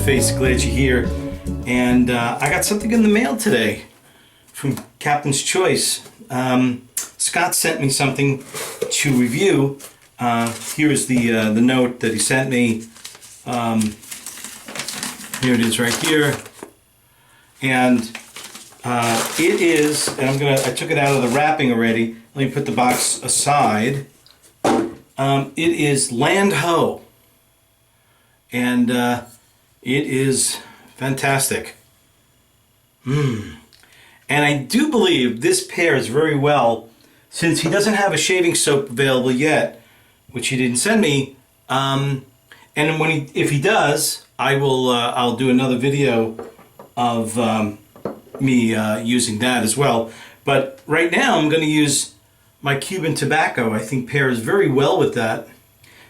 face, glad you're here. And I got something in the mail today from Captain's Choice. Scott sent me something to review. Here's the note that he sent me. Here it is right here. And it is, and I took it out of the wrapping already. Let me put the box aside. It is Land Ho. And it is fantastic. And I do believe this pairs very well, since he doesn't have a shaving soap available yet, which he didn't send me. And if he does, I'll do another video of me using that as well. But right now I'm going to use my Cuban tobacco. I think pairs very well with that.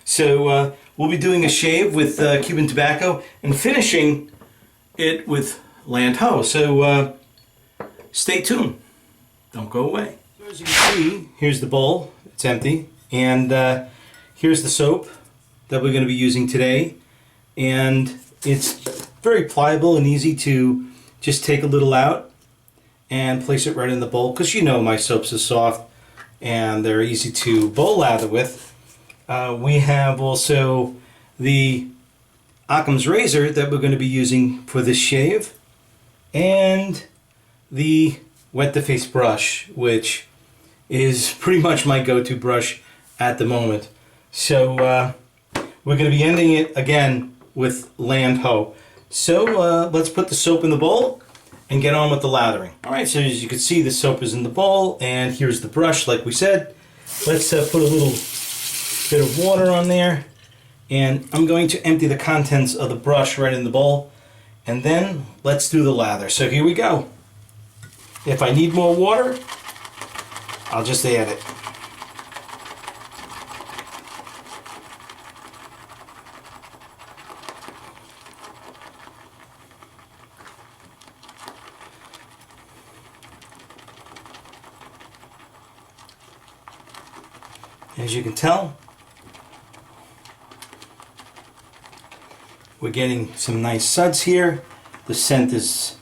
So we'll be doing a shave with Cuban tobacco and finishing it with Land Ho. So stay tuned. Don't go away. So as you can see, here's the bowl. It's empty. And here's the soap that we're going to be using today. And it's very pliable and easy to just take a little out and place it right in the bowl, because you know my soaps are soft and they're easy to bowl lather with. We have also the Occam's razor that we're going to be using for this shave, and the wet the face brush, which is pretty much my go-to brush at the moment. So we're going to be ending it again with Land Ho. So let's put the soap in the bowl and get on with the lathering. Alright, so as you can see, the soap is in the bowl, and here's the brush like we said. Let's put a little bit of water on there, and I'm going to empty the contents of the brush right in the bowl, and then let's do the lather. So here we go. If I need more water, I'll just add it. As you can tell, we're getting some nice suds here. The scent is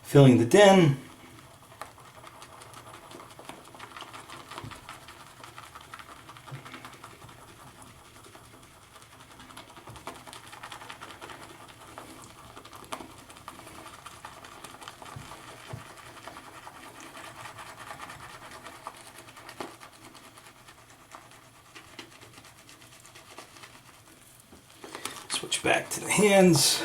filling the den. Switch back to the hands.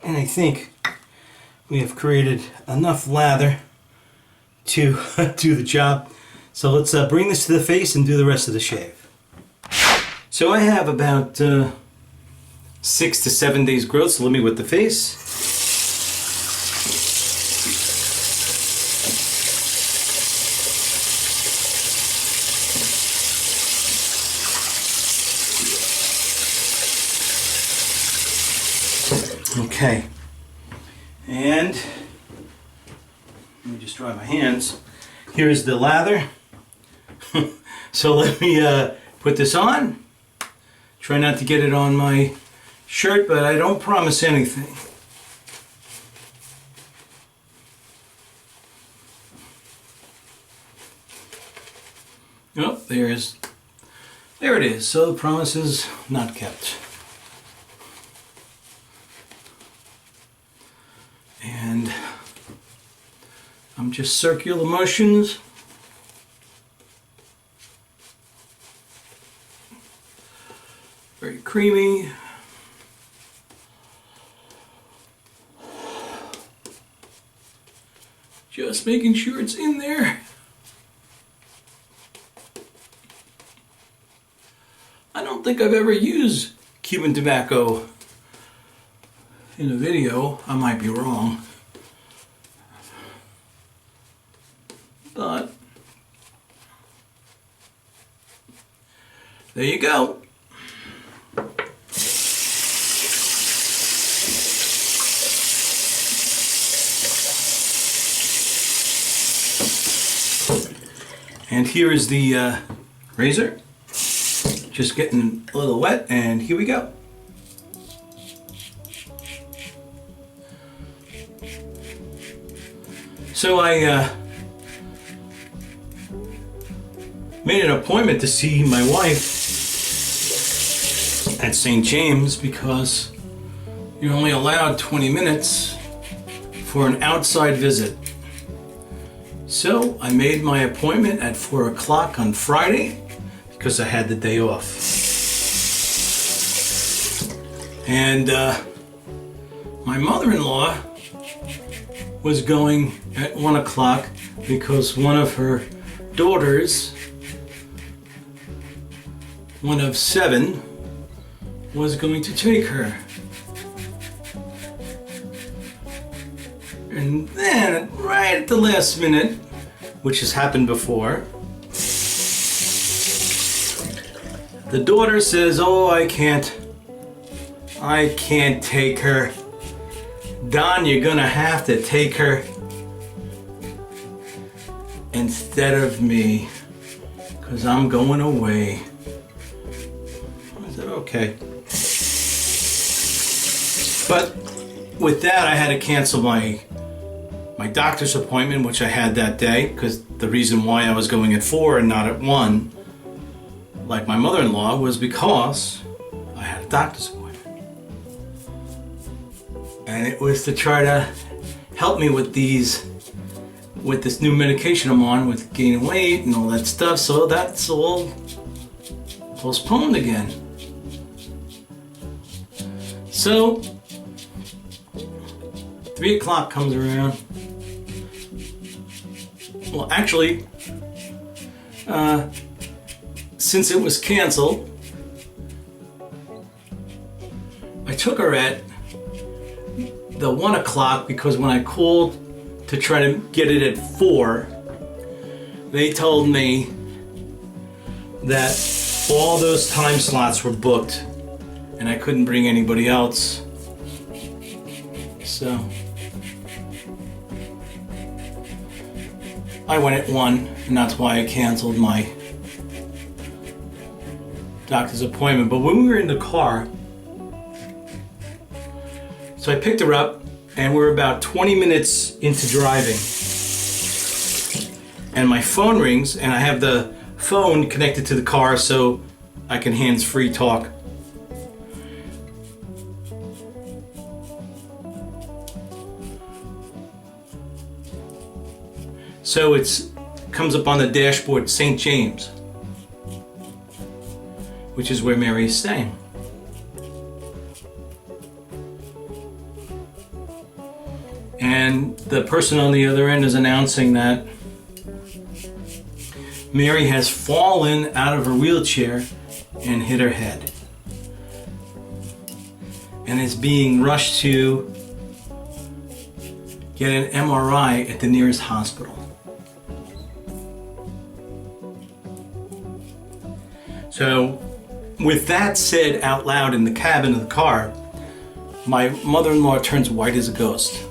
And I think we have created enough lather to do the job. So let's bring this to the face and do the rest of the shave. So I have about 6 to 7 days growth, so let me wet the face. Okay, and let me just dry my hands. Here's the lather. So let me put this on. Try not to get it on my shirt, but I don't promise anything. Oh, there it is. So the promise is not kept. And I'm just circular motions. Very creamy. Just making sure it's in there. I don't think I've ever used Cuban tobacco in a video. I might be wrong, but there you go. And here is the razor. Just getting a little wet, and here we go. So I made an appointment to see my wife at St. James because you're only allowed 20 minutes for an outside visit. So I made my appointment at 4 o'clock on Friday because I had the day off. And my mother-in-law was going at 1 o'clock because one of her daughters, one of 7, was going to take her. And then, right at the last minute, which has happened before, the daughter says, "Oh, I can't take her. Don, you're gonna have to take her instead of me, because I'm going away." I said, okay. But with that, I had to cancel my doctor's appointment, which I had that day, because the reason why I was going at 4 and not at 1, like my mother-in-law, was because I had a doctor's appointment. And it was to try to help me with this new medication I'm on with gaining weight and all that stuff. So that's all postponed again. So 3 o'clock comes around. Well, actually, since it was canceled, I took her at the 1 o'clock because when I called to try to get it at 4, they told me that all those time slots were booked and I couldn't bring anybody else. So I went at 1, and that's why I canceled my doctor's appointment. But when we were in the car, so I picked her up, and we're about 20 minutes into driving. And my phone rings, and I have the phone connected to the car so I can hands-free talk. So it comes up on the dashboard, St. James, which is where Mary is staying. And the person on the other end is announcing that Mary has fallen out of her wheelchair and hit her head and is being rushed to get an MRI at the nearest hospital. So, with that said out loud in the cabin of the car, my mother-in-law turns white as a ghost.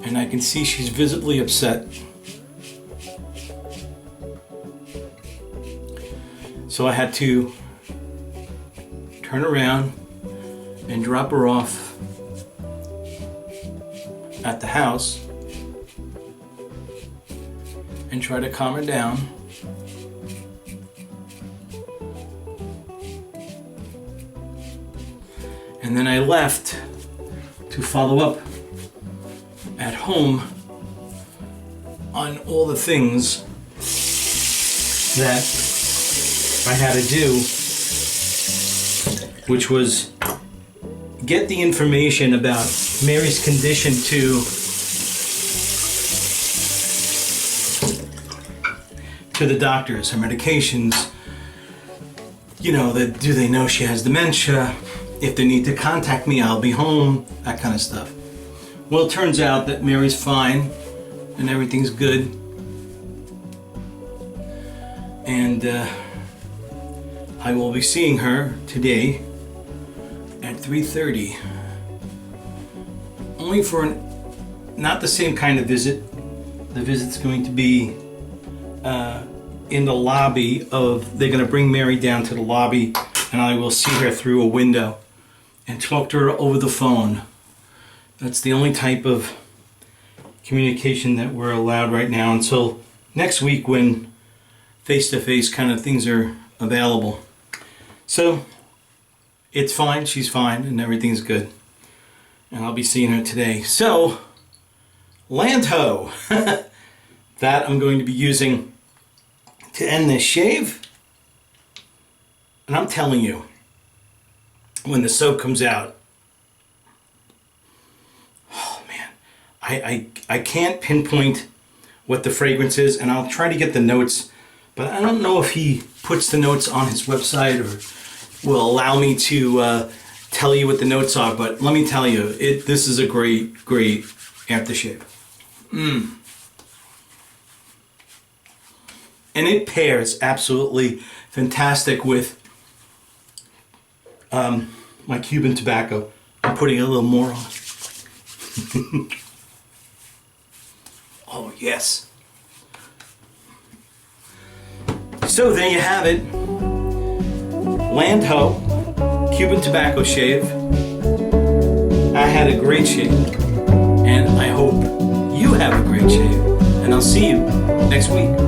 And I can see she's visibly upset. So I had to turn around and drop her off at the house and try to calm her down. And then I left to follow up at home on all the things that I had to do, which was get the information about Mary's condition to the doctors, her medications, do they know she has dementia? If they need to contact me, I'll be home, that kind of stuff. Well, it turns out that Mary's fine and everything's good. And I will be seeing her today at 3:30. Only for not the same kind of visit. The visit's going to be in the lobby of, they're going to bring Mary down to the lobby and I will see her through a window and talk to her over the phone. That's the only type of communication that we're allowed right now until next week when face-to-face kind of things are available. So it's fine, she's fine, and everything's good. And I'll be seeing her today. So, Lantho, that I'm going to be using to end this shave. And I'm telling you, when the soap comes out, oh man, I can't pinpoint what the fragrance is, and I'll try to get the notes, but I don't know if he puts the notes on his website or will allow me to tell you what the notes are, but let me tell you, this is a great aftershave. And it pairs absolutely fantastic with my Cuban tobacco. I'm putting a little more on. Oh yes. So there you have it. Lantho Cuban tobacco shave. I had a great shave, and I hope you have a great shave, and I'll see you next week.